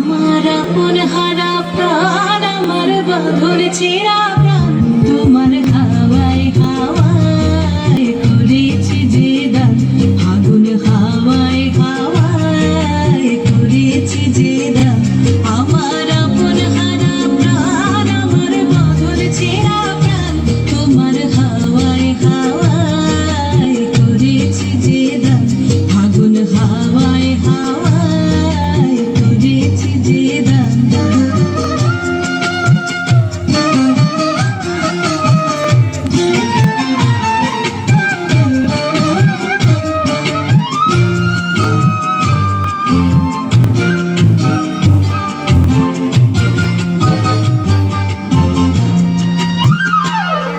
আমার আপন হারা প্রাণ, আমার বাঁধন ছেঁড়া প্রাণ, তোমার হাওয়ায় হাওয়ায় করেছি যে দান, ফাগুন হাওয়ায় হাওয়ায় করেছি যে দান। আমার আপন হারা প্রাণ, আমার বাঁধন ছেঁড়া প্রাণ, তোমার হাওয়ায় হাওয়ায় করেছি যে দান, ফাগুন হাওয়ায় হাওয়ায় করেছি যে দান।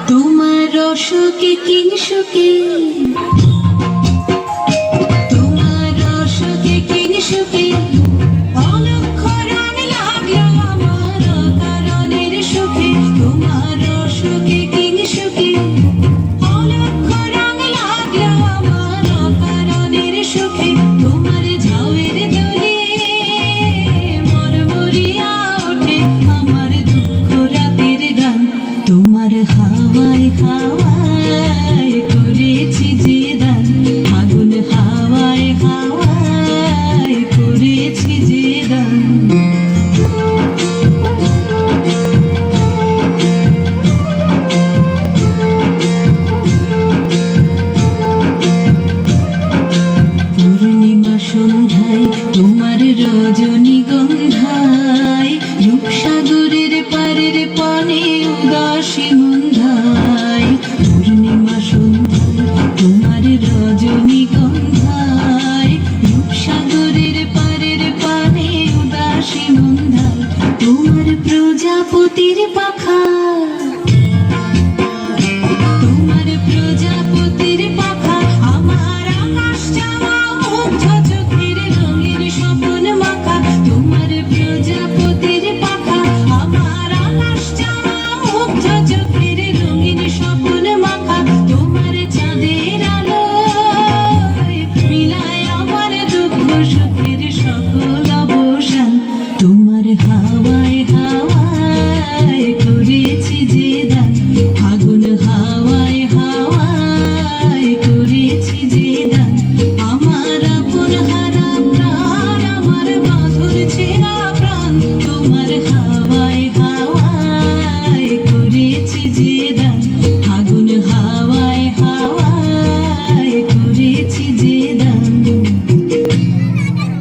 তোমার রসকে কিংসুকে, তোমার রসকে কিংসুকে অলক্ষ রং লাগলো আমার কারণের সুখে। তোমার রসকে কিংসুকে অলক্ষ রং লাগলো আমার কারণের সুখে। তোমার ঝাউয়ের দোলে মরমরিয়া ওঠে আমার দুঃখ রাতের গান, তোমার হাওয়ায় হাওয়ায় করেছি যে দান, ফাগুন হাওয়ায় হাওয়ায় করেছি যে দান। পূর্ণিমা সন্ধ্যায় তোমার রজনীগন্ধায়, রূপসাগরের পারের পানে উদাসী মন্ধায়। পূর্ণিমা সন্ধ্যায় তোমার রজনীগন্ধায়, রূপসাগরের পারের পানে উদাসী মন্ধায়। তোমার প্রজাপতির